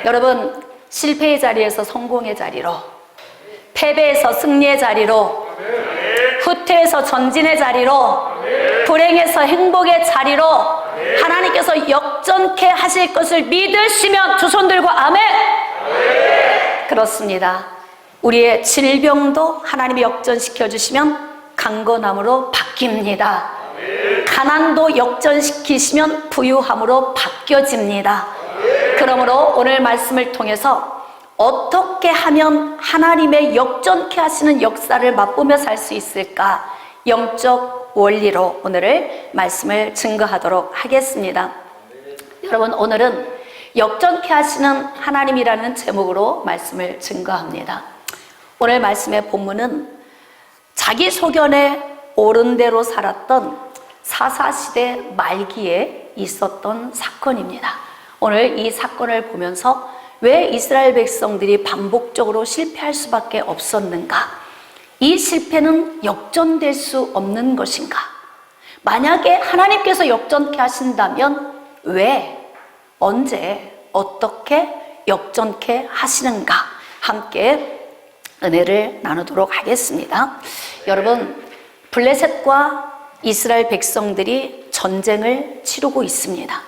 여러분, 실패의 자리에서 성공의 자리로, 패배에서 승리의 자리로, 후퇴에서 전진의 자리로, 불행에서 행복의 자리로 하나님께서 역전케 하실 것을 믿으시면 두 손 들고 아멘! 그렇습니다. 우리의 질병도 하나님이 역전시켜 주시면 강건함으로 바뀝니다. 가난도 역전시키시면 부유함으로 바뀌어집니다. 그러므로 오늘 말씀을 통해서 어떻게 하면 하나님의 역전케 하시는 역사를 맛보며 살 수 있을까? 영적 원리로 오늘을 말씀을 증거하도록 하겠습니다. 여러분, 오늘은 역전케 하시는 하나님이라는 제목으로 말씀을 증거합니다. 오늘 말씀의 본문은 자기 소견에 옳은 대로 살았던 사사시대 말기에 있었던 사건입니다. 오늘 이 사건을 보면서 왜 이스라엘 백성들이 반복적으로 실패할 수밖에 없었는가? 이 실패는 역전될 수 없는 것인가? 만약에 하나님께서 역전케 하신다면 왜, 언제, 어떻게 역전케 하시는가? 함께 은혜를 나누도록 하겠습니다. 여러분, 블레셋과 이스라엘 백성들이 전쟁을 치르고 있습니다.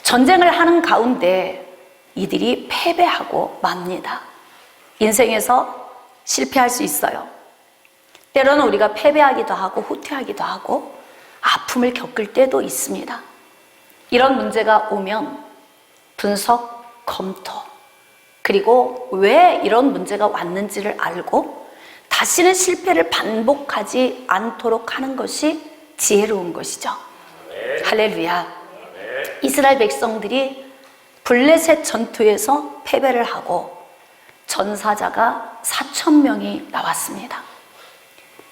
전쟁을 하는 가운데 이들이 패배하고 맙니다. 인생에서 실패할 수 있어요. 때로는 우리가 패배하기도 하고 후퇴하기도 하고 아픔을 겪을 때도 있습니다. 이런 문제가 오면 분석, 검토, 그리고 왜 이런 문제가 왔는지를 알고 다시는 실패를 반복하지 않도록 하는 것이 지혜로운 것이죠. 할렐루야. 이스라엘 백성들이 블레셋 전투에서 패배를 하고 전사자가 4,000명이 나왔습니다.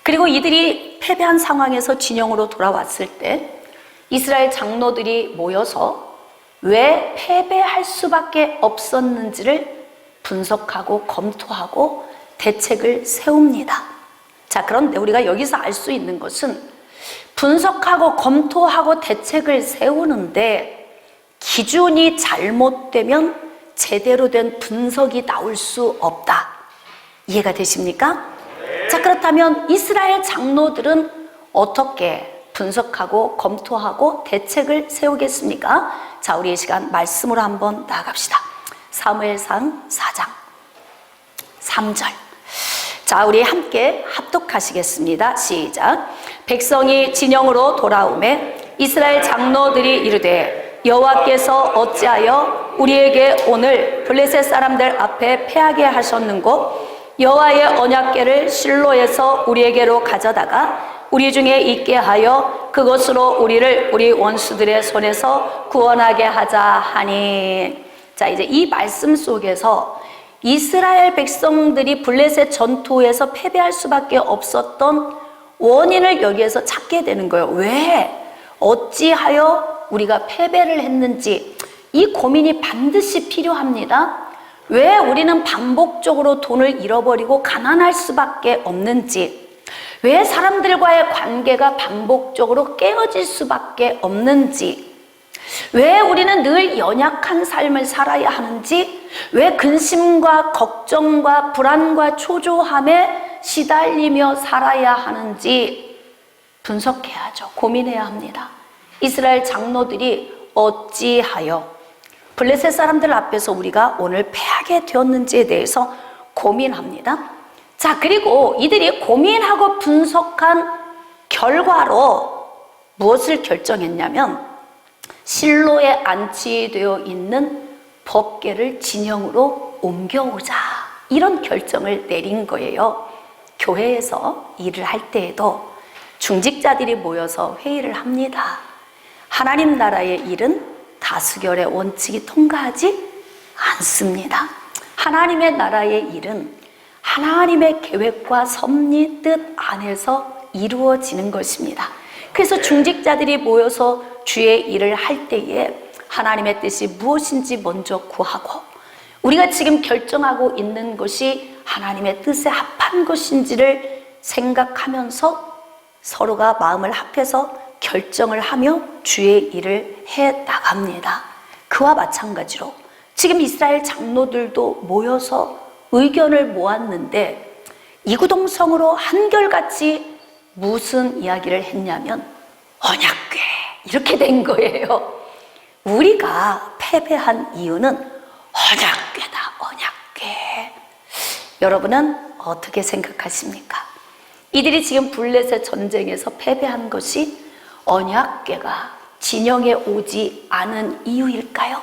그리고 이들이 패배한 상황에서 진영으로 돌아왔을 때 이스라엘 장로들이 모여서 왜 패배할 수밖에 없었는지를 분석하고 검토하고 대책을 세웁니다. 자, 그런데 우리가 여기서 알 수 있는 것은 분석하고 검토하고 대책을 세우는데 기준이 잘못되면 제대로 된 분석이 나올 수 없다. 이해가 되십니까? 자, 그렇다면 이스라엘 장로들은 어떻게 분석하고 검토하고 대책을 세우겠습니까? 자, 우리 이 시간 말씀으로 한번 나아갑시다. 사무엘상 4장 3절. 자, 우리 함께 합독하시겠습니다. 시작. 백성이 진영으로 돌아오매 이스라엘 장로들이 이르되 여호와께서 어찌하여 우리에게 오늘 블레셋 사람들 앞에 패하게 하셨는고? 여호와의 언약궤를 실로에서 우리에게로 가져다가 우리 중에 있게 하여 그것으로 우리를 우리 원수들의 손에서 구원하게 하자 하니. 자, 이제 이 말씀 속에서 이스라엘 백성들이 블레셋 전투에서 패배할 수밖에 없었던 원인을 여기에서 찾게 되는 거예요. 왜? 어찌하여 우리가 패배를 했는지 이 고민이 반드시 필요합니다. 왜 우리는 반복적으로 돈을 잃어버리고 가난할 수밖에 없는지, 왜 사람들과의 관계가 반복적으로 깨어질 수밖에 없는지, 왜 우리는 늘 연약한 삶을 살아야 하는지, 왜 근심과 걱정과 불안과 초조함에 시달리며 살아야 하는지 분석해야죠. 고민해야 합니다. 이스라엘 장로들이 어찌하여 블레셋 사람들 앞에서 우리가 오늘 패하게 되었는지에 대해서 고민합니다. 자, 그리고 이들이 고민하고 분석한 결과로 무엇을 결정했냐면 실로에 안치되어 있는 법궤를 진영으로 옮겨오자, 이런 결정을 내린 거예요. 교회에서 일을 할 때에도 중직자들이 모여서 회의를 합니다. 하나님 나라의 일은 다수결의 원칙이 통과하지 않습니다. 하나님의 나라의 일은 하나님의 계획과 섭리 뜻 안에서 이루어지는 것입니다. 그래서 중직자들이 모여서 주의 일을 할 때에 하나님의 뜻이 무엇인지 먼저 구하고 우리가 지금 결정하고 있는 것이 하나님의 뜻에 합한 것인지를 생각하면서 서로가 마음을 합해서 결정을 하며 주의 일을 해 나갑니다. 그와 마찬가지로 지금 이스라엘 장로들도 모여서 의견을 모았는데 이구동성으로 한결같이 무슨 이야기를 했냐면 언약궤 이렇게 된 거예요. 우리가 패배한 이유는 언약궤다, 언약궤. 여러분은 어떻게 생각하십니까? 이들이 지금 블레셋 전쟁에서 패배한 것이 언약궤가 진영에 오지 않은 이유일까요?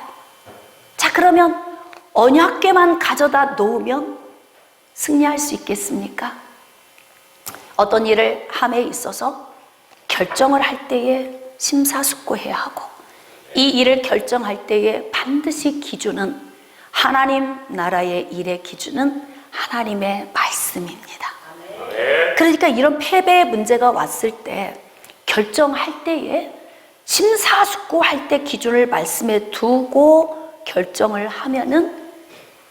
자, 그러면 언약궤만 가져다 놓으면 승리할 수 있겠습니까? 어떤 일을 함에 있어서 결정을 할 때에 심사숙고해야 하고 이 일을 결정할 때에 반드시 기준은 하나님 나라의 일의 기준은 하나님의 말씀입니다. 그러니까 이런 패배의 문제가 왔을 때 결정할 때에 심사숙고할 때 기준을 말씀에 두고 결정을 하면은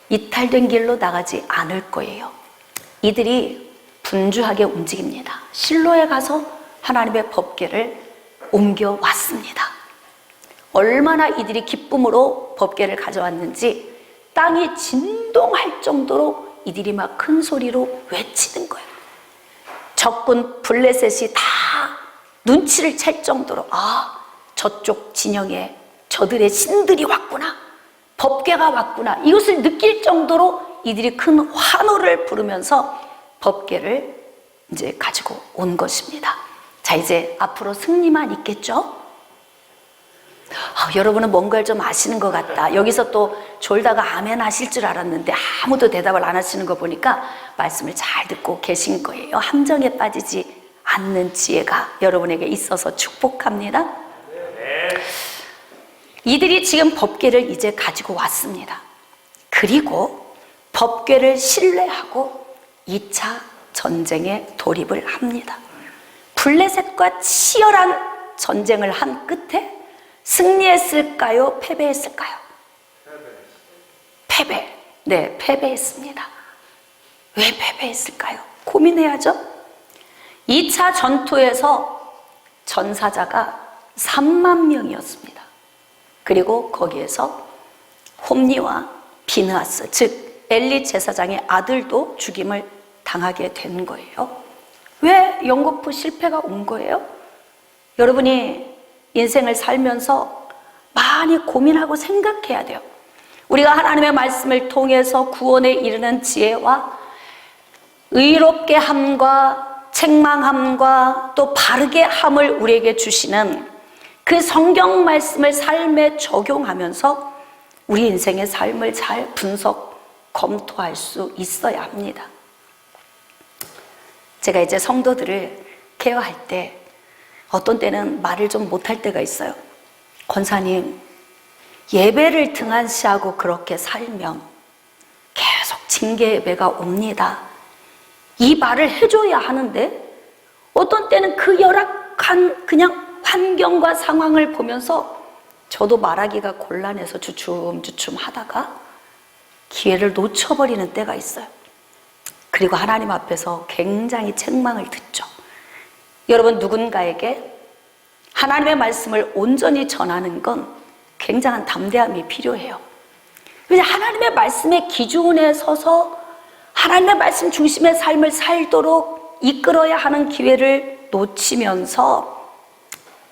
이탈된 길로 나가지 않을 거예요. 이들이 분주하게 움직입니다. 실로에 가서 하나님의 법궤를 옮겨왔습니다. 얼마나 이들이 기쁨으로 법궤를 가져왔는지 땅이 진동할 정도로 이들이 막 큰 소리로 외치는 거예요. 적군 블레셋이 다 눈치를 챌 정도로 저쪽 진영에 저들의 신들이 왔구나, 법궤가 왔구나, 이것을 느낄 정도로 이들이 큰 환호를 부르면서 법궤를 이제 가지고 온 것입니다. 자, 이제 앞으로 승리만 있겠죠? 여러분은 뭔가를 좀 아시는 것 같다. 여기서 또 졸다가 아멘 하실 줄 알았는데 아무도 대답을 안 하시는 거 보니까 말씀을 잘 듣고 계신 거예요. 함정에 빠지지 않는 지혜가 여러분에게 있어서 축복합니다. 이들이 지금 법궤를 이제 가지고 왔습니다. 그리고 법궤를 신뢰하고 2차 전쟁에 돌입을 합니다. 블레셋과 치열한 전쟁을 한 끝에 승리했을까요? 패배했을까요? 패배. 네, 패배했습니다. 왜 패배했을까요? 고민해야죠. 2차 전투에서 전사자가 3만 명이었습니다. 그리고 거기에서 홈니와 비느하스, 즉 엘리 제사장의 아들도 죽임을 당하게 된 거예요. 왜 연거푸 실패가 온 거예요? 여러분이 인생을 살면서 많이 고민하고 생각해야 돼요. 우리가 하나님의 말씀을 통해서 구원에 이르는 지혜와 의롭게 함과 책망함과 또 바르게 함을 우리에게 주시는 그 성경 말씀을 삶에 적용하면서 우리 인생의 삶을 잘 분석, 검토할 수 있어야 합니다. 제가 이제 성도들을 케어할 때 어떤 때는 말을 좀 못할 때가 있어요. 권사님, 예배를 등한시하고 그렇게 살면 계속 징계 예배가 옵니다. 이 말을 해줘야 하는데 어떤 때는 그 열악한 그냥 환경과 상황을 보면서 저도 말하기가 곤란해서 주춤주춤 하다가 기회를 놓쳐버리는 때가 있어요. 그리고 하나님 앞에서 굉장히 책망을 듣죠. 여러분, 누군가에게 하나님의 말씀을 온전히 전하는 건 굉장한 담대함이 필요해요. 왜냐하면 하나님의 말씀의 기준에 서서 하나님의 말씀 중심의 삶을 살도록 이끌어야 하는 기회를 놓치면서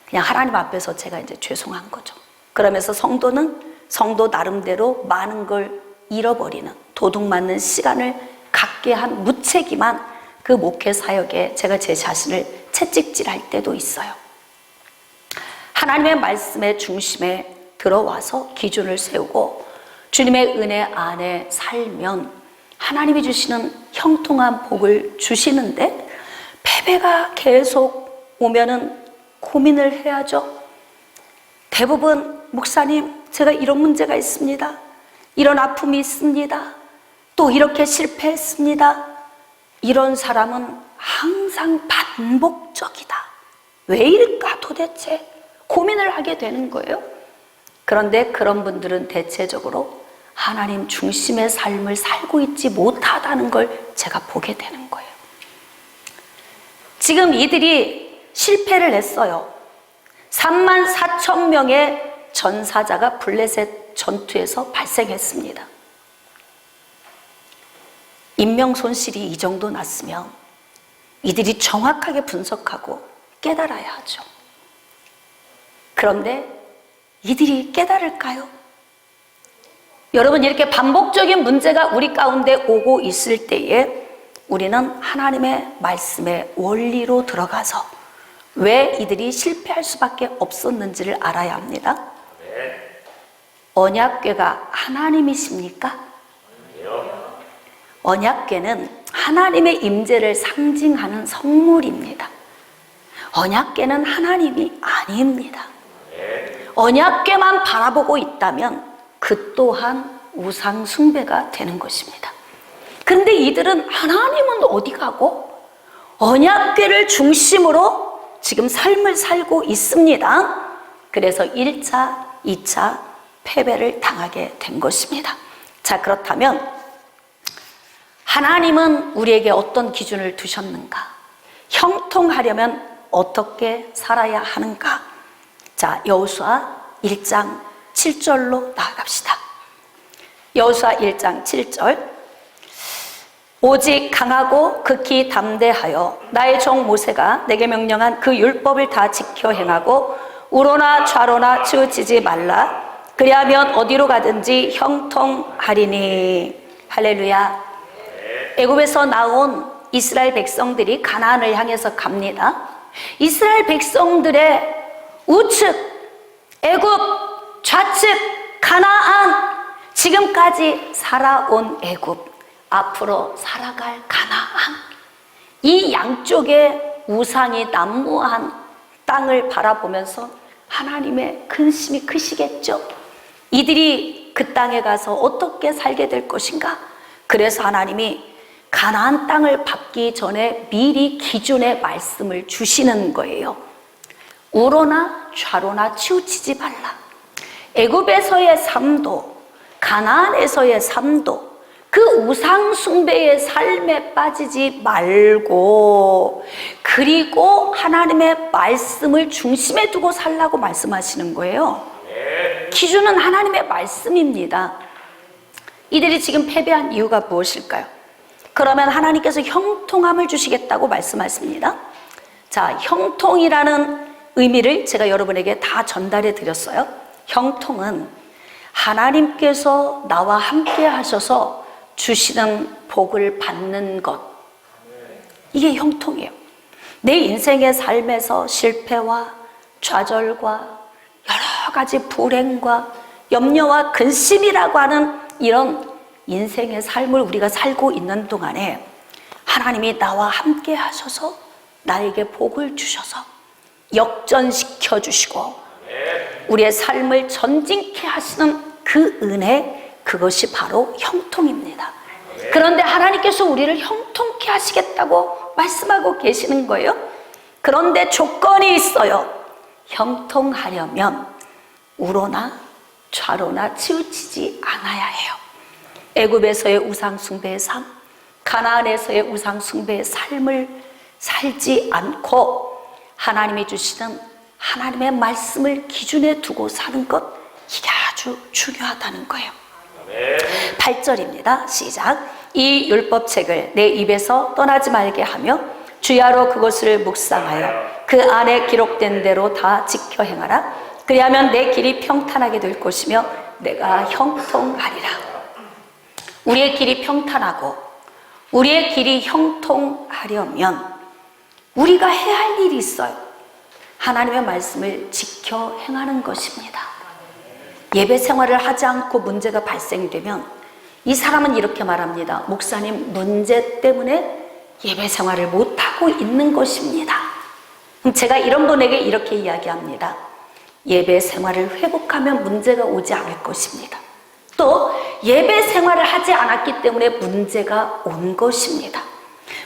그냥 하나님 앞에서 제가 이제 죄송한 거죠. 그러면서 성도는 성도 나름대로 많은 걸 잃어버리는, 도둑맞는 시간을 갖게 한 무책임한 그 목회 사역에 제가 제 자신을 채찍질할 때도 있어요. 하나님의 말씀의 중심에 들어와서 기준을 세우고 주님의 은혜 안에 살면 하나님이 주시는 형통한 복을 주시는데 패배가 계속 오면은 고민을 해야죠. 대부분 목사님, 제가 이런 문제가 있습니다. 이런 아픔이 있습니다. 또 이렇게 실패했습니다. 이런 사람은 항상 반복적이다. 왜일까 도대체? 고민을 하게 되는 거예요. 그런데 그런 분들은 대체적으로 하나님 중심의 삶을 살고 있지 못하다는 걸 제가 보게 되는 거예요. 지금 이들이 실패를 했어요. 34,000명의 전사자가 블레셋 전투에서 발생했습니다. 인명 손실이 이 정도 났으면 이들이 정확하게 분석하고 깨달아야 하죠. 그런데 이들이 깨달을까요? 여러분, 이렇게 반복적인 문제가 우리 가운데 오고 있을 때에 우리는 하나님의 말씀의 원리로 들어가서 왜 이들이 실패할 수밖에 없었는지를 알아야 합니다. 언약궤가 하나님이십니까? 언약궤는 하나님의 임재를 상징하는 성물입니다. 언약궤는 하나님이 아닙니다. 언약궤만 바라보고 있다면 그 또한 우상 숭배가 되는 것입니다. 근데 이들은 하나님은 어디 가고 언약궤를 중심으로 지금 삶을 살고 있습니다. 그래서 1차, 2차 패배를 당하게 된 것입니다. 자, 그렇다면 하나님은 우리에게 어떤 기준을 두셨는가? 형통하려면 어떻게 살아야 하는가? 자, 여호수아 1장 7절로 나아갑시다. 여호수아 1장 7절. 오직 강하고 극히 담대하여 나의 종 모세가 내게 명령한 그 율법을 다 지켜 행하고 우로나 좌로나 치우치지 말라. 그리하면 어디로 가든지 형통하리니. 할렐루야. 애굽에서 나온 이스라엘 백성들이 가나안을 향해서 갑니다. 이스라엘 백성들의 우측, 애굽, 좌측, 가나안, 지금까지 살아온 애굽, 앞으로 살아갈 가나안, 이 양쪽에 우상이 난무한 땅을 바라보면서 하나님의 근심이 크시겠죠. 이들이 그 땅에 가서 어떻게 살게 될 것인가? 그래서 하나님이 가나안 땅을 밟기 전에 미리 기준의 말씀을 주시는 거예요. 우로나 좌로나 치우치지 말라. 애굽에서의 삶도, 가나안에서의 삶도 그 우상 숭배의 삶에 빠지지 말고, 그리고 하나님의 말씀을 중심에 두고 살라고 말씀하시는 거예요. 기준은 하나님의 말씀입니다. 이들이 지금 패배한 이유가 무엇일까요? 그러면 하나님께서 형통함을 주시겠다고 말씀하십니다. 자, 형통이라는 의미를 제가 여러분에게 다 전달해 드렸어요. 형통은 하나님께서 나와 함께 하셔서 주시는 복을 받는 것, 이게 형통이에요. 내 인생의 삶에서 실패와 좌절과 여러 가지 불행과 염려와 근심이라고 하는 이런 인생의 삶을 우리가 살고 있는 동안에 하나님이 나와 함께 하셔서 나에게 복을 주셔서 역전시켜 주시고 우리의 삶을 전진케 하시는 그 은혜, 그것이 바로 형통입니다. 그런데 하나님께서 우리를 형통케 하시겠다고 말씀하고 계시는 거예요. 그런데 조건이 있어요. 형통하려면 우로나 좌로나 치우치지 않아야 해요. 애굽에서의 우상 숭배의 삶, 가나안에서의 우상 숭배의 삶을 살지 않고 하나님이 주시는 하나님의 말씀을 기준에 두고 사는 것, 이게 아주 중요하다는 거예요. 8절입니다. 시작. 이 율법책을 내 입에서 떠나지 말게 하며 주야로 그것을 묵상하여 그 안에 기록된 대로 다 지켜 행하라. 그리하면 내 길이 평탄하게 될 것이며 내가 형통하리라. 우리의 길이 평탄하고 우리의 길이 형통하려면 우리가 해야 할 일이 있어요. 하나님의 말씀을 지켜 행하는 것입니다. 예배 생활을 하지 않고 문제가 발생되면 이 사람은 이렇게 말합니다. 목사님, 문제 때문에 예배 생활을 못하고 있는 것입니다. 제가 이런 분에게 이렇게 이야기합니다. 예배 생활을 회복하면 문제가 오지 않을 것입니다. 또 예배 생활을 하지 않았기 때문에 문제가 온 것입니다.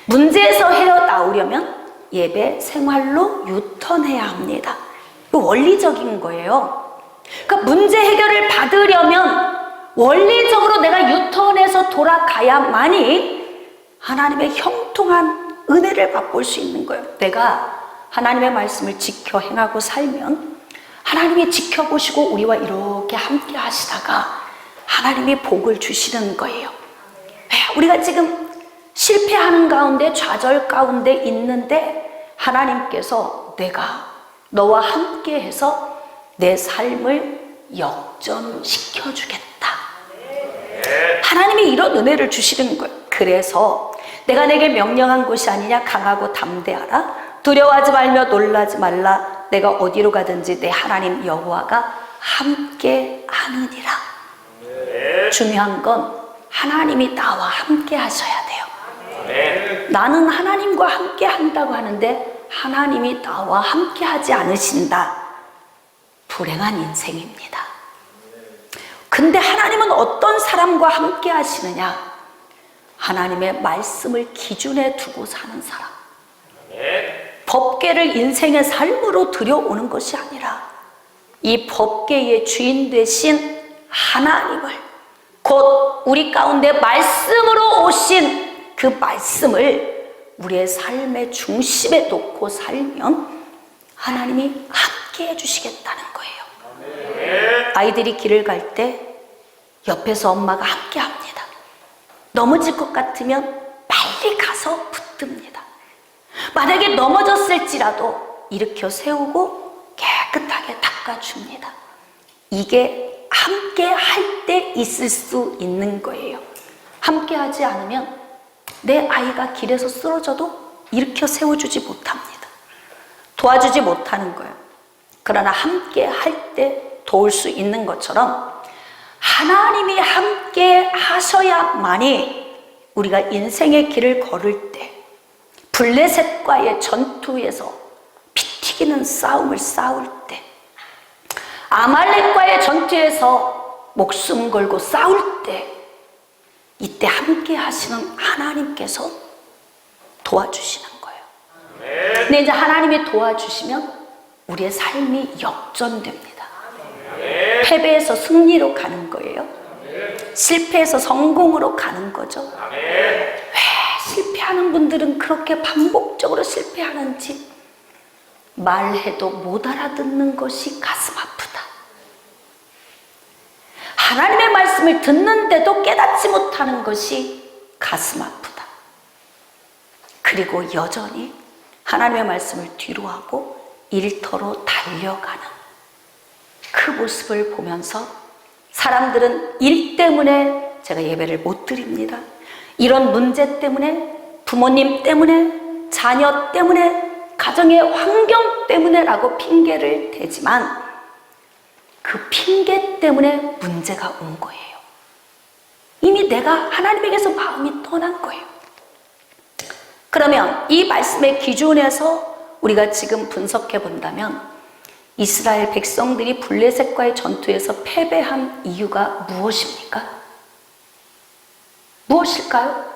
문제에서 헤어나오려면 예배 생활로 유턴해야 합니다. 이거 원리적인 거예요. 그러니까 문제 해결을 받으려면 원리적으로 내가 유턴해서 돌아가야만이 하나님의 형통한 은혜를 맛볼 수 있는 거예요. 내가 하나님의 말씀을 지켜 행하고 살면 하나님이 지켜보시고 우리와 이렇게 함께 하시다가 하나님이 복을 주시는 거예요. 우리가 지금 실패하는 가운데, 좌절 가운데 있는데 하나님께서 내가 너와 함께 해서 내 삶을 역전시켜 주겠다. 하나님이 이런 은혜를 주시는 거예요. 그래서 내가 내게 명령한 것이 아니냐, 강하고 담대하라. 두려워하지 말며 놀라지 말라. 내가 어디로 가든지 내 하나님 여호와가 함께 하느니라. 중요한 건 하나님이 나와 함께 하셔야 돼요. 나는 하나님과 함께 한다고 하는데 하나님이 나와 함께 하지 않으신다. 불행한 인생입니다. 근데 하나님은 어떤 사람과 함께 하시느냐? 하나님의 말씀을 기준에 두고 사는 사람. 법궤를 인생의 삶으로 들여오는 것이 아니라 이 법궤의 주인 되신 하나님을, 곧 우리 가운데 말씀으로 오신 그 말씀을 우리의 삶의 중심에 놓고 살면 하나님이 함께 해주시겠다는 거예요. 아이들이 길을 갈 때 옆에서 엄마가 함께 합니다. 넘어질 것 같으면 빨리 가서 붙듭니다. 만약에 넘어졌을지라도 일으켜 세우고 깨끗하게 닦아줍니다. 이게 함께 할 때 있을 수 있는 거예요. 함께 하지 않으면 내 아이가 길에서 쓰러져도 일으켜 세워주지 못합니다. 도와주지 못하는 거예요. 그러나 함께 할 때 도울 수 있는 것처럼 하나님이 함께 하셔야만이 우리가 인생의 길을 걸을 때, 블레셋과의 전투에서 피 튀기는 싸움을 싸울 때, 아말렉과의 전투에서 목숨 걸고 싸울 때, 이때 함께 하시는 하나님께서 도와주시는 거예요. 근데 이제 하나님이 도와주시면 우리의 삶이 역전됩니다. 패배에서 승리로 가는 거예요. 실패에서 성공으로 가는 거죠. 왜 실패하는 분들은 그렇게 반복적으로 실패하는지, 말해도 못 알아듣는 것이 가슴 아프다. 하나님의 말씀을 듣는데도 깨닫지 못하는 것이 가슴 아프다. 그리고 여전히 하나님의 말씀을 뒤로하고 일터로 달려가는 그 모습을 보면서 사람들은 일 때문에 제가 예배를 못 드립니다, 이런 문제 때문에, 부모님 때문에, 자녀 때문에, 가정의 환경 때문에 라고 핑계를 대지만 그 핑계 때문에 문제가 온 거예요. 이미 내가 하나님에게서 마음이 떠난 거예요. 그러면 이 말씀의 기준에서 우리가 지금 분석해 본다면 이스라엘 백성들이 블레셋과의 전투에서 패배한 이유가 무엇입니까? 무엇일까요?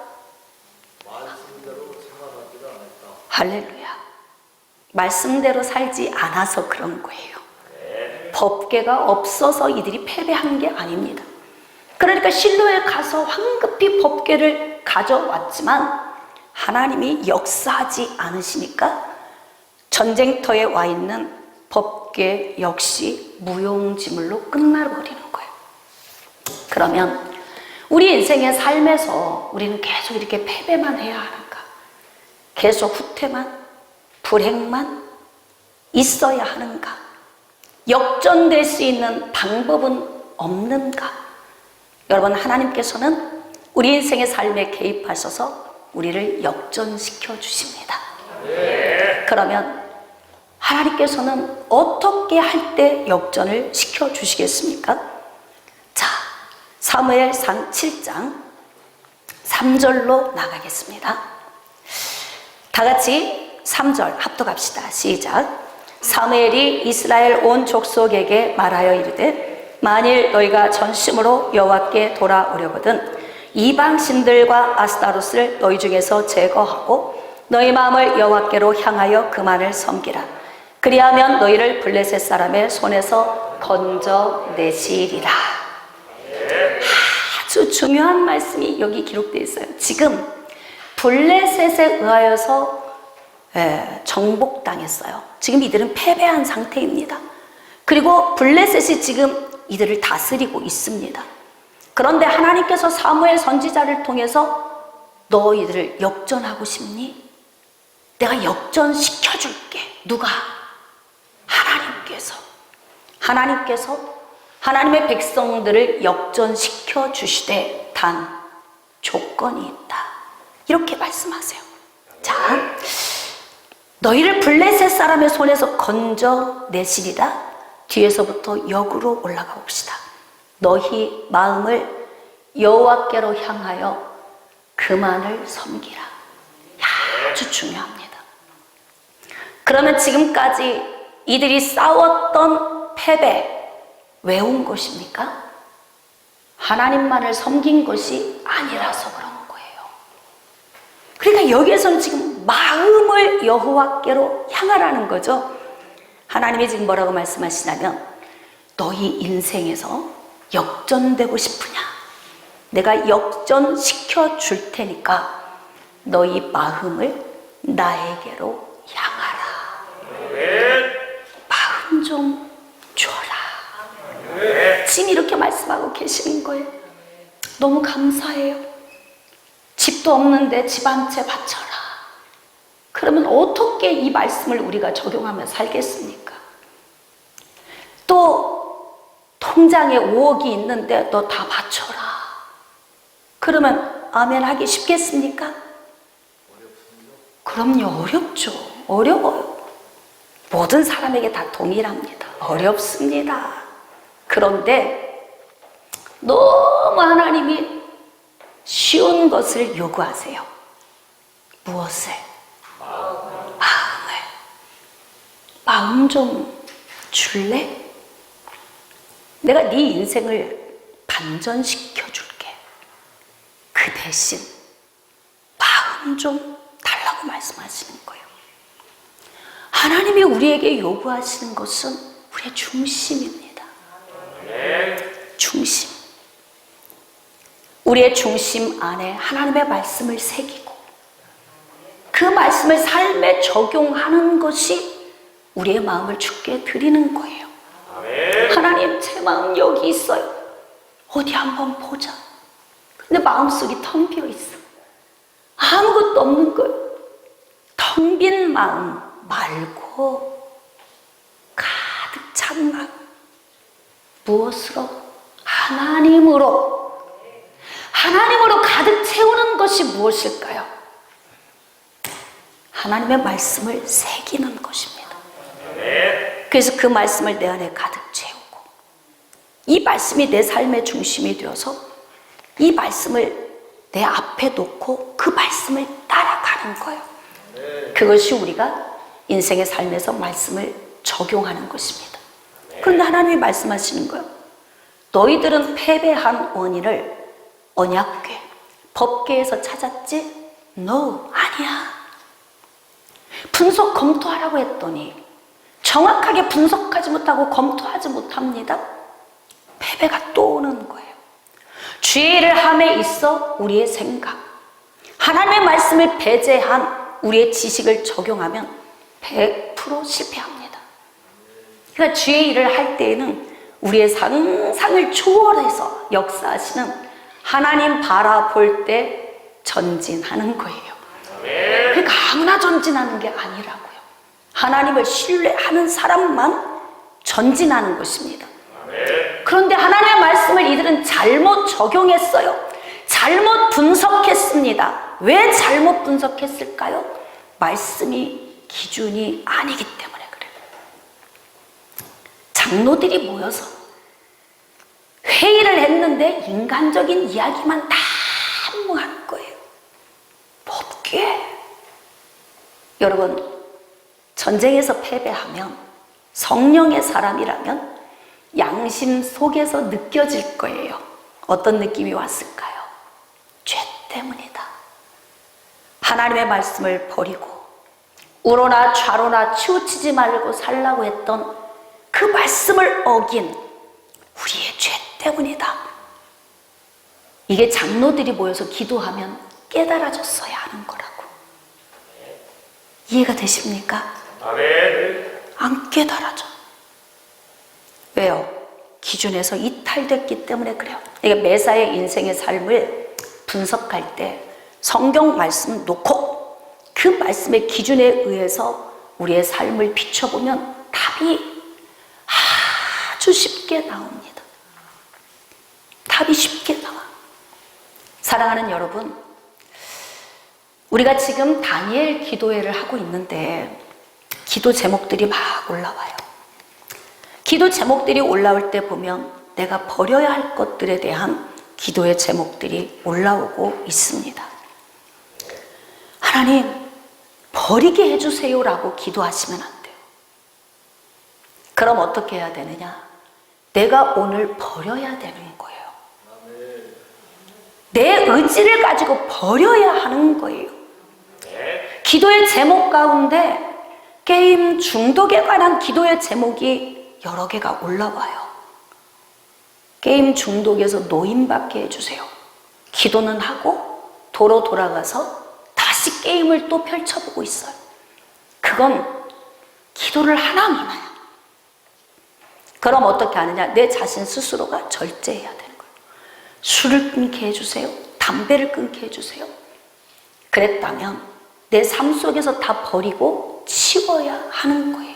할렐루야. 말씀대로 살지 않아서 그런 거예요. 법궤가 없어서 이들이 패배한 게 아닙니다. 그러니까 실로에 가서 황급히 법궤를 가져왔지만 하나님이 역사하지 않으시니까 전쟁터에 와 있는 법궤 역시 무용지물로 끝나버리는 거예요. 그러면 우리 인생의 삶에서 우리는 계속 이렇게 패배만 해야 하는가? 계속 후퇴만, 불행만 있어야 하는가? 역전될 수 있는 방법은 없는가? 여러분, 하나님께서는 우리 인생의 삶에 개입하셔서 우리를 역전시켜 주십니다. 그러면 하나님께서는 어떻게 할 때 역전을 시켜 주시겠습니까? 자, 사무엘상 7장 3절로 나가겠습니다. 다 같이 3절 합독합시다. 시작. 사무엘이 이스라엘 온 족속에게 말하여 이르되 만일 너희가 전심으로 여호와께 돌아오려거든 이방신들과 아스타롯을 너희 중에서 제거하고 너희 마음을 여호와께로 향하여 그만을 섬기라. 그리하면 너희를 블레셋 사람의 손에서 건져내시리라. 아주 중요한 말씀이 여기 기록되어 있어요. 지금 블레셋에 의하여서 정복당했어요. 지금 이들은 패배한 상태입니다. 그리고 블레셋이 지금 이들을 다스리고 있습니다. 그런데 하나님께서 사무엘 선지자를 통해서 너희들을 역전하고 싶니? 내가 역전시켜줄게. 누가? 하나님께서 하나님의 백성들을 역전시켜 주시되 단 조건이 있다. 이렇게 말씀하세요. 자, 너희를 블레셋 사람의 손에서 건져내시리라. 뒤에서부터 역으로 올라가 봅시다. 너희 마음을 여호와께로 향하여 그만을 섬기라. 아주 중요합니다. 그러면 지금까지 이들이 싸웠던 패배 왜 온 것입니까? 하나님만을 섬긴 것이 아니라서 그런 거예요. 그러니까 여기에서는 지금 마음을 여호와께로 향하라는 거죠. 하나님이 지금 뭐라고 말씀하시냐면 너희 인생에서 역전되고 싶으냐? 내가 역전시켜 줄 테니까 너희 마음을 나에게로 향하라. 마음 좀 줘라. 지금 이렇게 말씀하고 계시는 거예요. 너무 감사해요. 집도 없는데 집 한 채 바쳐라. 그러면 어떻게 이 말씀을 우리가 적용하며 살겠습니까? 또 통장에 5억이 있는데 너 다 바쳐라. 그러면 아멘 하기 쉽겠습니까? 그럼요, 어렵죠. 어려워요. 모든 사람에게 다 동일합니다. 어렵습니다. 그런데 너무 하나님이 쉬운 것을 요구하세요. 무엇을? 마음을. 마음 좀 줄래? 내가 네 인생을 반전시켜 줄게. 그 대신 마음 좀 달라고 말씀하시는 거예요. 하나님이 우리에게 요구하시는 것은 우리의 중심입니다. 중심. 우리의 중심 안에 하나님의 말씀을 새기고 그 말씀을 삶에 적용하는 것이 우리의 마음을 주께 드리는 거예요. 하나님, 제 마음 여기 있어요. 어디 한번 보자. 근데 마음속이 텅 비어 있어. 아무것도 없는 거예요. 텅 빈 마음 말고 가득 찬 마음. 무엇으로? 하나님으로. 하나님으로 가득 채우는 것이 무엇일까요? 하나님의 말씀을 새기는 것입니다. 그래서 그 말씀을 내 안에 가득 채우고 이 말씀이 내 삶의 중심이 되어서 이 말씀을 내 앞에 놓고 그 말씀을 따라가는 거예요. 그것이 우리가 인생의 삶에서 말씀을 적용하는 것입니다. 그런데 하나님이 말씀하시는 거예요. 너희들은 패배한 원인을 언약궤, 법궤에서 찾았지? No, 아니야. 분석 검토하라고 했더니 정확하게 분석하지 못하고 검토하지 못합니다. 패배가 또 오는 거예요. 주의 일을 함에 있어 우리의 생각, 하나님의 말씀을 배제한 우리의 지식을 적용하면 100% 실패합니다. 그러니까 주의 일을 할 때에는 우리의 상상을 초월해서 역사하시는 하나님 바라볼 때 전진하는 거예요. 그러니까 아무나 전진하는 게 아니라고요. 하나님을 신뢰하는 사람만 전진하는 것입니다. 그런데 하나님의 말씀을 이들은 잘못 적용했어요. 잘못 분석했습니다. 왜 잘못 분석했을까요? 말씀이 기준이 아니기 때문에 그래요. 장로들이 모여서 회의를 했는데 인간적인 이야기만 다 한무한 거예요. 법궤. 여러분, 전쟁에서 패배하면 성령의 사람이라면 양심 속에서 느껴질 거예요. 어떤 느낌이 왔을까요? 죄 때문이다. 하나님의 말씀을 버리고 우로나 좌로나 치우치지 말고 살라고 했던 그 말씀을 어긴 우리의 죄 때문이다. 이게 장로들이 모여서 기도하면 깨달아졌어야 하는 거라고. 이해가 되십니까? 아멘. 안 깨달아져. 왜요? 기준에서 이탈됐기 때문에 그래요. 이게 매사의 인생의 삶을 분석할 때 성경 말씀 놓고 그 말씀의 기준에 의해서 우리의 삶을 비춰보면 답이 아주 쉽게 나옵니다. 답이 쉽게 나와. 사랑하는 여러분, 우리가 지금 다니엘 기도회를 하고 있는데 기도 제목들이 막 올라와요. 기도 제목들이 올라올 때 보면 내가 버려야 할 것들에 대한 기도의 제목들이 올라오고 있습니다. 하나님, 버리게 해주세요라고 기도하시면 안 돼요. 그럼 어떻게 해야 되느냐? 내가 오늘 버려야 되는 거예요. 내 의지를 가지고 버려야 하는 거예요. 기도의 제목 가운데 게임 중독에 관한 기도의 제목이 여러 개가 올라와요. 게임 중독에서 노임받게 해주세요. 기도는 하고 도로 돌아가서 다시 게임을 또 펼쳐보고 있어요. 그건 기도를 하나 마나요. 그럼 어떻게 하느냐? 내 자신 스스로가 절제해야 되는 거예요. 술을 끊게 해주세요. 담배를 끊게 해주세요. 그랬다면 내 삶 속에서 다 버리고 치워야 하는 거예요.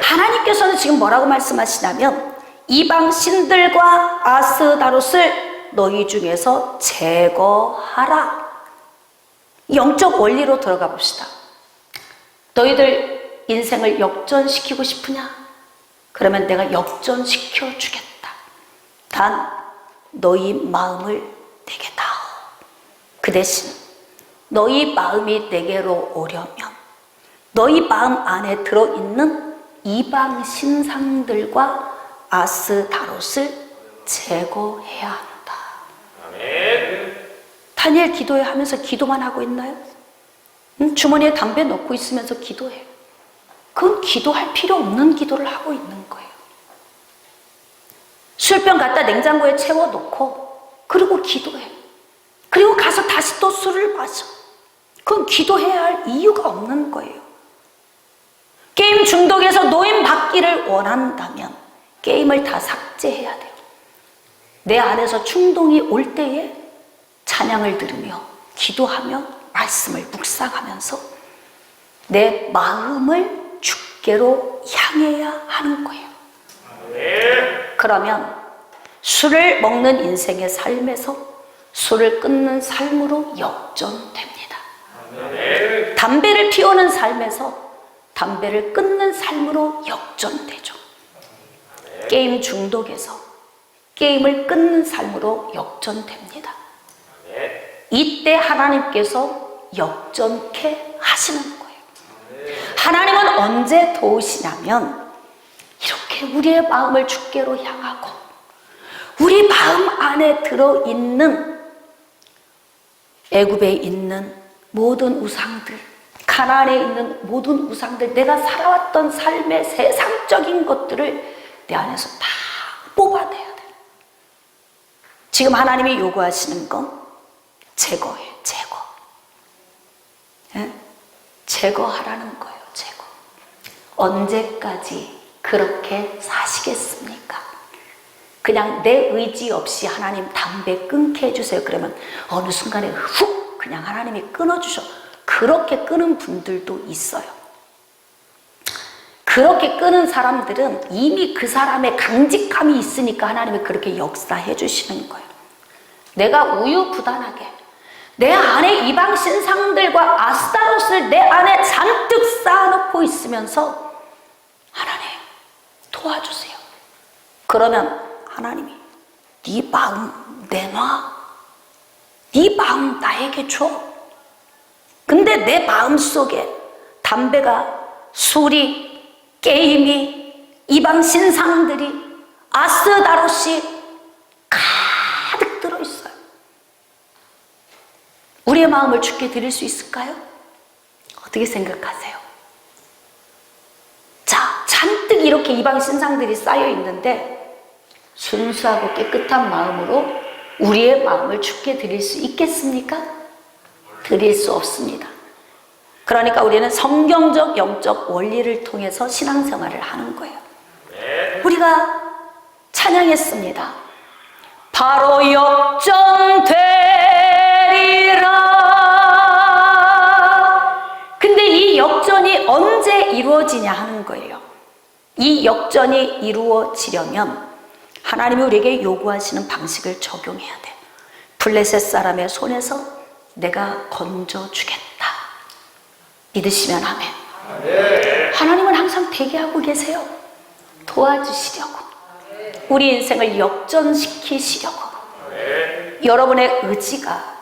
하나님께서는 지금 뭐라고 말씀하시냐면 이방 신들과 아스다롯을 너희 중에서 제거하라. 영적 원리로 들어가 봅시다. 너희들 인생을 역전시키고 싶으냐? 그러면 내가 역전시켜 주겠다. 단 너희 마음을 내게 다오. 그 대신 너희 마음이 내게로 오려면 너희 마음 안에 들어있는 이방 신상들과 아스다롯을 제거해야 한다. 아멘. 다니엘 기도회 하면서 기도만 하고 있나요? 주머니에 담배 넣고 있으면서 기도해요. 그건 기도할 필요 없는 기도를 하고 있는 거예요. 술병 갖다 냉장고에 채워놓고 그리고 기도해. 그리고 가서 다시 또 술을 마셔. 그건 기도해야 할 이유가 없는 거예요. 게임 중독에서 노임받기를 원한다면 게임을 다 삭제해야 돼요. 내 안에서 충동이 올 때에 찬양을 들으며 기도하며 말씀을 묵상하면서 내 마음을 주께로 향해야 하는 거예요. 그러면 술을 먹는 인생의 삶에서 술을 끊는 삶으로 역전됩니다. 담배를 피우는 삶에서 담배를 끊는 삶으로 역전되죠. 게임 중독에서 게임을 끊는 삶으로 역전됩니다. 이때 하나님께서 역전케 하시는 거예요. 하나님은 언제 도우시냐면 이렇게 우리의 마음을 주께로 향하고 우리 마음 안에 들어있는 애굽에 있는 모든 우상들, 가나안에 있는 모든 우상들, 내가 살아왔던 삶의 세상적인 것들을 내 안에서 다 뽑아내야 돼. 지금 하나님이 요구하시는 건 제거해, 제거. 예? 제거하라는 거예요, 제거. 언제까지 그렇게 사시겠습니까? 그냥 내 의지 없이 하나님 담배 끊게 해주세요. 그러면 어느 순간에 훅 그냥 하나님이 끊어주셔. 그렇게 끊은 분들도 있어요. 그렇게 끊은 사람들은 이미 그 사람의 강직함이 있으니까 하나님이 그렇게 역사해 주시는 거예요. 내가 우유부단하게 내 안에 이방 신상들과 아스타롯을 내 안에 잔뜩 쌓아놓고 있으면서 하나님 도와주세요. 그러면 하나님이 네 마음 내놔. 네 마음 나에게 줘. 근데 내 마음속에 담배가, 술이, 게임이, 이방 신상들이, 아스다롯이 가득 들어있어요. 우리의 마음을 주께 드릴 수 있을까요? 어떻게 생각하세요? 자, 잔뜩 이렇게 이방 신상들이 쌓여 있는데 순수하고 깨끗한 마음으로 우리의 마음을 주께 드릴 수 있겠습니까? 드릴 수 없습니다. 그러니까 우리는 성경적 영적 원리를 통해서 신앙생활을 하는 거예요. 우리가 찬양했습니다. 바로 역전되리라. 근데 이 역전이 언제 이루어지냐 하는 거예요. 이 역전이 이루어지려면 하나님이 우리에게 요구하시는 방식을 적용해야 돼. 블레셋 사람의 손에서 내가 건져주겠다. 믿으시면 아멘. 하나님은 항상 대기하고 계세요. 도와주시려고, 우리 인생을 역전시키시려고. 여러분의 의지가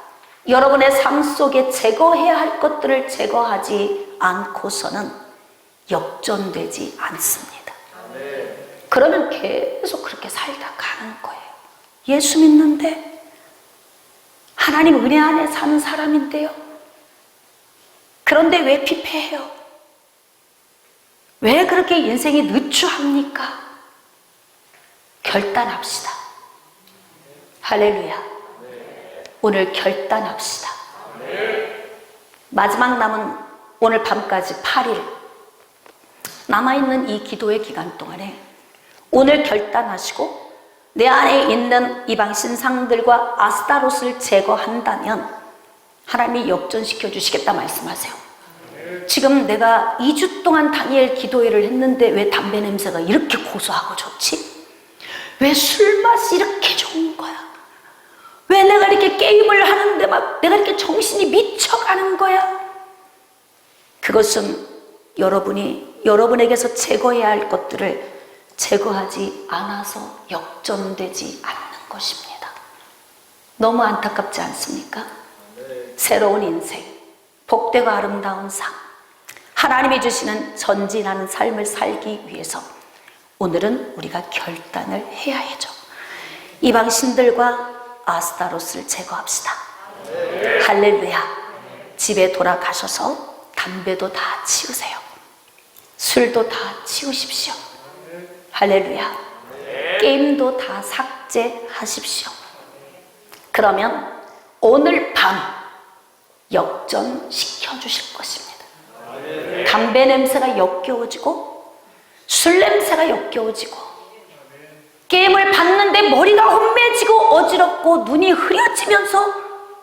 여러분의 삶 속에 제거해야 할 것들을 제거하지 않고서는 역전되지 않습니다. 그러면 계속 그렇게 살다 가는 거예요. 예수 믿는데, 하나님 은혜 안에 사는 사람인데요, 그런데 왜 피폐해요? 왜 그렇게 인생이 느추합니까? 결단합시다. 할렐루야. 오늘 결단합시다. 마지막 남은 오늘 밤까지 8일 남아있는 이 기도의 기간 동안에 오늘 결단하시고 내 안에 있는 이방 신상들과 아스타롯을 제거한다면 하나님이 역전시켜 주시겠다 말씀하세요. 지금 내가 2주 동안 다니엘 기도회를 했는데 왜 담배 냄새가 이렇게 고소하고 좋지? 왜 술맛이 이렇게 좋은 거야? 왜 내가 이렇게 게임을 하는데 막 내가 이렇게 정신이 미쳐가는 거야? 그것은 여러분이 여러분에게서 제거해야 할 것들을 제거하지 않아서 역전되지 않는 것입니다. 너무 안타깝지 않습니까? 새로운 인생, 복되고 아름다운 삶, 하나님이 주시는 전진하는 삶을 살기 위해서 오늘은 우리가 결단을 해야 해죠. 이방 신들과 아스타롯을 제거합시다. 할렐루야. 집에 돌아가셔서 담배도 다 치우세요. 술도 다 치우십시오. 할렐루야. 게임도 다 삭제하십시오. 그러면 오늘 밤 역전시켜 주실 것입니다. 담배 냄새가 역겨워지고 술 냄새가 역겨워지고 게임을 봤는데 머리가 혼미해지고 어지럽고 눈이 흐려지면서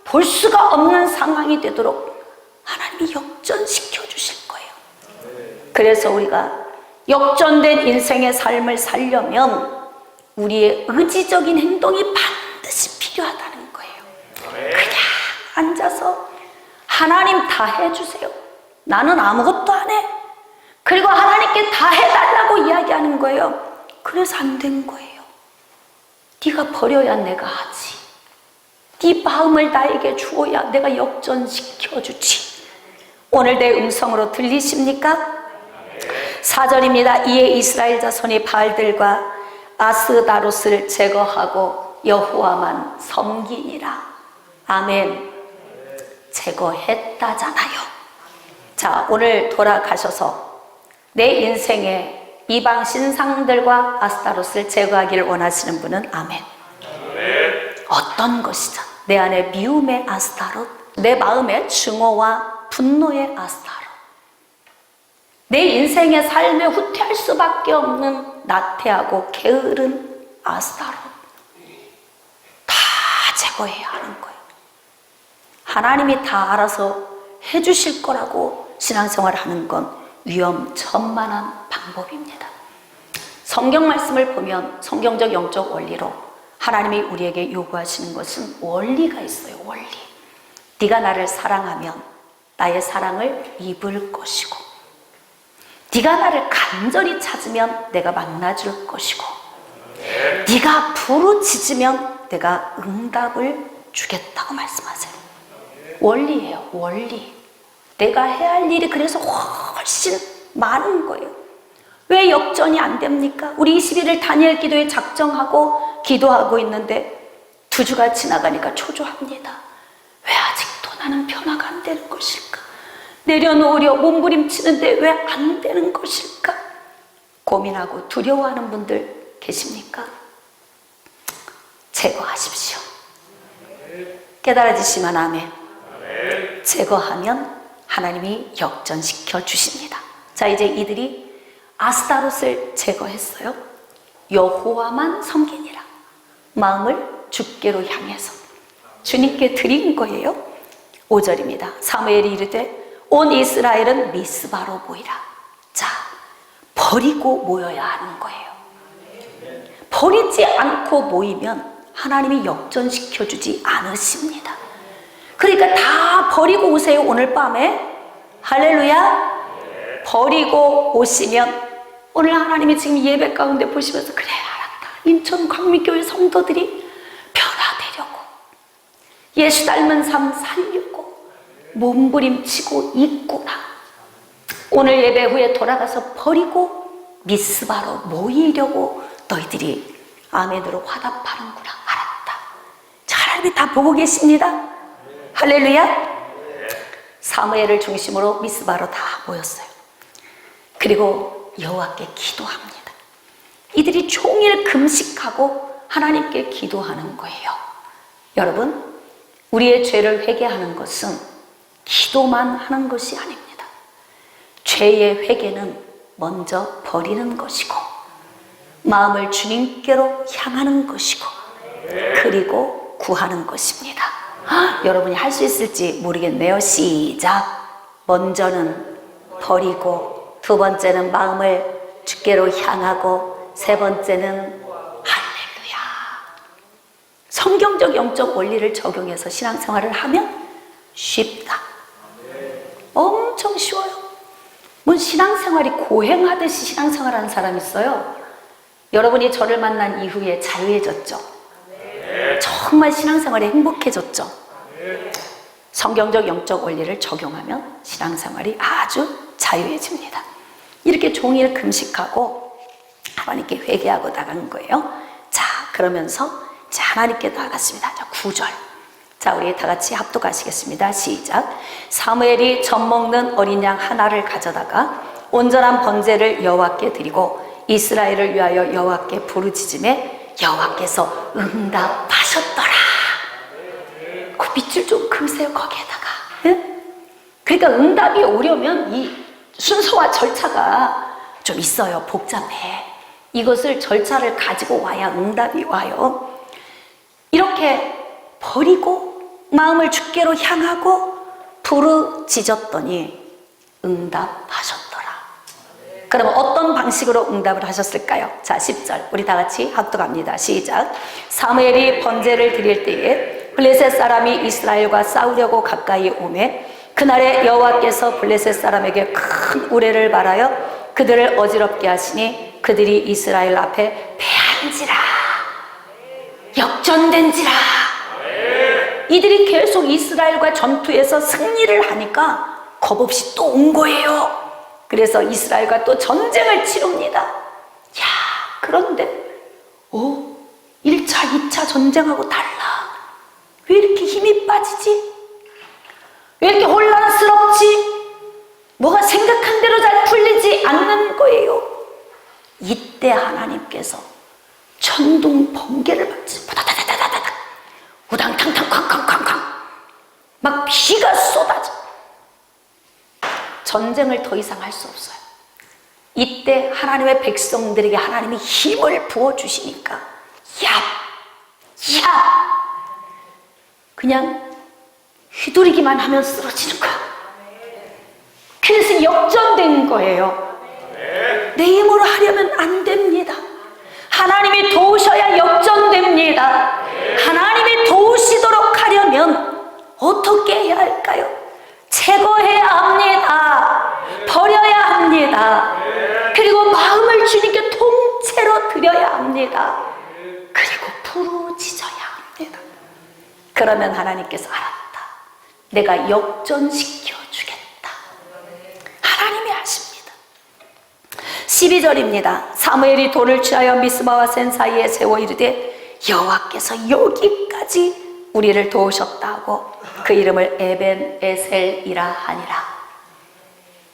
볼 수가 없는 상황이 되도록 하나님이 역전시켜 주실 거예요. 그래서 우리가 역전된 인생의 삶을 살려면 우리의 의지적인 행동이 반드시 필요하다는 거예요. 그냥 앉아서 하나님 다 해주세요. 나는 아무것도 안 해. 그리고 하나님께 다 해달라고 이야기하는 거예요. 그래서 안 된 거예요. 네가 버려야 내가 하지. 네 마음을 나에게 주어야 내가 역전시켜주지. 오늘 내 음성으로 들리십니까? 4절입니다. 이에 이스라엘 자손이 바알들과 아스다롯을 제거하고 여호와만 섬기니라. 아멘. 제거했다잖아요. 자, 오늘 돌아가셔서 내 인생에 이방 신상들과 아스타롯을 제거하기를 원하시는 분은 아멘. 어떤 것이든 내 안에 미움의 아스타롯, 내 마음에 증오와 분노의 아스타롯, 내 인생의 삶에 후퇴할 수밖에 없는 나태하고 게으른 아스타롯 다 제거해야 하는 거예요. 하나님이 다 알아서 해주실 거라고 신앙생활을 하는 건 위험천만한 방법입니다. 성경 말씀을 보면 성경적 영적 원리로 하나님이 우리에게 요구하시는 것은 원리가 있어요. 원리. 네가 나를 사랑하면 나의 사랑을 입을 것이고, 네가 나를 간절히 찾으면 내가 만나줄 것이고, 네가 부르짖으면 내가 응답을 주겠다고 말씀하세요. 원리예요. 원리. 내가 해야 할 일이 그래서 훨씬 많은 거예요. 왜 역전이 안 됩니까? 우리 21일 다니엘 기도에 작정하고 기도하고 있는데 2주가 지나가니까 초조합니다. 왜 아직도 나는 변화가 안 되는 것일까? 내려놓으려 몸부림치는데 왜 안 되는 것일까? 고민하고 두려워하는 분들 계십니까? 제거하십시오. 깨달아지시면 아멘. 제거하면 하나님이 역전시켜 주십니다. 자, 이제 이들이 아스타롯을 제거했어요. 여호와만 섬기니라. 마음을 주께로 향해서 주님께 드린 거예요. 5절입니다. 사무엘이 이르되 온 이스라엘은 미스바로 모이라. 자, 버리고 모여야 하는 거예요. 버리지 않고 모이면 하나님이 역전시켜주지 않으십니다. 그러니까 다 버리고 오세요. 오늘 밤에 할렐루야. 버리고 오시면 오늘 하나님이 지금 예배 가운데 보시면서 그래 알았다. 인천 광미교회 성도들이 변화되려고 예수 닮은 삶 살려고 몸부림치고 있구나. 오늘 예배 후에 돌아가서 버리고 미스바로 모이려고 너희들이 아멘으로 화답하는구나. 알았다. 자, 하나님이 다 보고 계십니다. 할렐루야. 사무엘을 중심으로 미스바로 다 모였어요. 그리고 여호와께 기도합니다. 이들이 종일 금식하고 하나님께 기도하는 거예요. 여러분, 우리의 죄를 회개하는 것은 기도만 하는 것이 아닙니다. 죄의 회개는 먼저 버리는 것이고 마음을 주님께로 향하는 것이고 그리고 구하는 것입니다. 여러분이 할 수 있을지 모르겠네요. 시작. 먼저는 버리고, 두 번째는 마음을 주께로 향하고, 세 번째는 할렐루야. 성경적 영적 원리를 적용해서 신앙생활을 하면 쉽다. 엄청 쉬워요. 뭐 신앙생활이 고행하듯이 신앙생활하는 사람 있어요. 여러분이 저를 만난 이후에 자유해졌죠. 정말 신앙생활이 행복해졌죠. 성경적 영적 원리를 적용하면 신앙생활이 아주 자유해집니다. 이렇게 종일 금식하고 하나님께 회개하고 나간 거예요. 자, 그러면서 자, 하나님께 나갔습니다. 자, 9절. 자, 우리 다 같이 합독하시겠습니다. 시작. 사무엘이 젖 먹는 어린 양 하나를 가져다가 온전한 번제를 여호와께 드리고 이스라엘을 위하여 여호와께 부르짖음에 여호와께서 응답하셨더라. 그 밑줄 좀 그으세요. 거기에다가. 응? 그러니까 응답이 오려면 이 순서와 절차가 좀 있어요. 복잡해. 이것을 절차를 가지고 와야 응답이 와요. 이렇게 버리고 마음을 주께로 향하고 부르짖었더니 응답하셨더라. 그러면 어떤 방식으로 응답을 하셨을까요? 자, 10절 우리 다 같이 합독합니다. 시작. 사무엘이 번제를 드릴 때에 블레셋 사람이 이스라엘과 싸우려고 가까이 오매 그날에 여호와께서 블레셋 사람에게 큰 우레를 발하여 그들을 어지럽게 하시니 그들이 이스라엘 앞에 패한지라. 역전된지라. 이들이 계속 이스라엘과 전투에서 승리를 하니까 겁없이 또 온 거예요. 그래서 이스라엘과 또 전쟁을 치릅니다. 야, 그런데 1차, 2차 전쟁하고 달라. 왜 이렇게 힘이 빠지지? 왜 이렇게 혼란스럽지? 뭐가 생각한 대로 잘 풀리지 않는 거예요. 이때 하나님께서 천둥 번개를 맞지. 바다다다다다다. 우당탕탕 쾅쾅쾅쾅. 막 비가 쏟아져. 전쟁을 더 이상 할 수 없어요. 이때 하나님의 백성들에게 하나님이 힘을 부어주시니까 야 그냥 휘두르기만 하면 쓰러지는 거야. 그래서 역전된 거예요. 내 힘으로 하려면 안 됩니다. 하나님이 도우셔야 역전됩니다. 하나님이 도우시도록 하려면 어떻게 해야 할까요? 제거해야 합니다. 버려야 합니다. 그리고 마음을 주님께 통째로 드려야 합니다. 그리고 부르짖어야 합니다. 그러면 하나님께서 알았다. 내가 역전시켜 주겠다. 하나님이 하십니다. 12절입니다. 사무엘이 돌을 취하여 미스바와 센 사이에 세워 이르되 여호와께서 여기까지 우리를 도우셨다 하고 그 이름을 에벤에셀이라 하니라.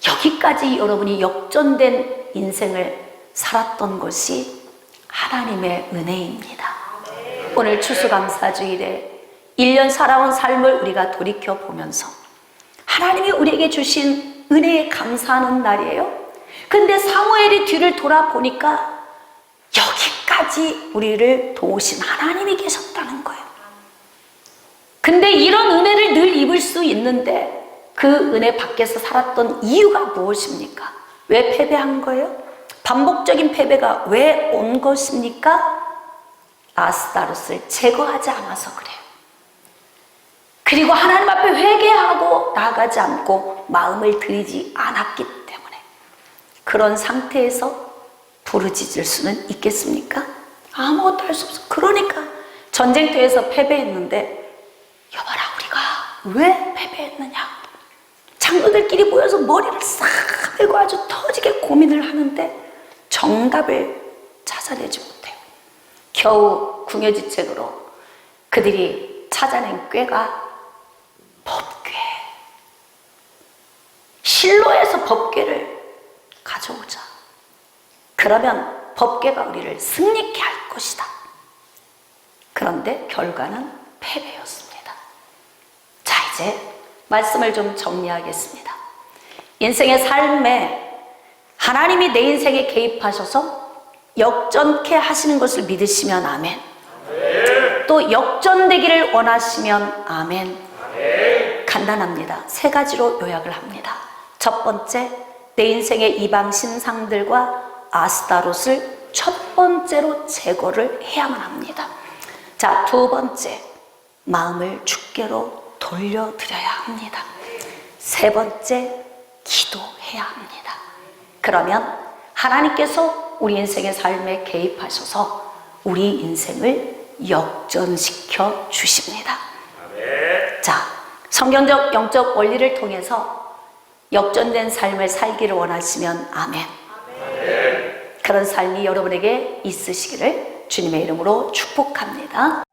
여기까지 여러분이 역전된 인생을 살았던 것이 하나님의 은혜입니다. 오늘 추수감사주일에 1년 살아온 삶을 우리가 돌이켜보면서 하나님이 우리에게 주신 은혜에 감사하는 날이에요. 근데 사무엘이 뒤를 돌아보니까 여기까지 끝까지 우리를 도우신 하나님이 계셨다는 거예요. 근데 이런 은혜를 늘 입을 수 있는데 그 은혜 밖에서 살았던 이유가 무엇입니까? 왜 패배한 거예요? 반복적인 패배가 왜 온 것입니까? 아스타롯을 제거하지 않아서 그래요. 그리고 하나님 앞에 회개하고 나아가지 않고 마음을 들이지 않았기 때문에 그런 상태에서 부르짖을 수는 있겠습니까? 아무것도 할 수 없어. 그러니까 전쟁터에서 패배했는데 여봐라 우리가 왜 패배했느냐? 장로들끼리 모여서 머리를 싹 밀고 아주 터지게 고민을 하는데 정답을 찾아내지 못해요. 겨우 궁여지책으로 그들이 찾아낸 꾀가 법궤. 실로에서 법궤를 가져오자. 그러면 법궤가 우리를 승리케 할 것이다. 그런데 결과는 패배였습니다. 자, 이제 말씀을 좀 정리하겠습니다. 인생의 삶에 하나님이 내 인생에 개입하셔서 역전케 하시는 것을 믿으시면 아멘. 또 역전되기를 원하시면 아멘. 간단합니다. 세 가지로 요약을 합니다. 첫 번째, 내 인생의 이방 신상들과 아스타롯을 첫 번째로 제거를 해야만 합니다. 자, 두 번째, 마음을 주께로 돌려드려야 합니다. 세 번째, 기도해야 합니다. 그러면 하나님께서 우리 인생의 삶에 개입하셔서 우리 인생을 역전시켜 주십니다. 자, 성경적 영적 원리를 통해서 역전된 삶을 살기를 원하시면 아멘. 그런 삶이 여러분에게 있으시기를 주님의 이름으로 축복합니다.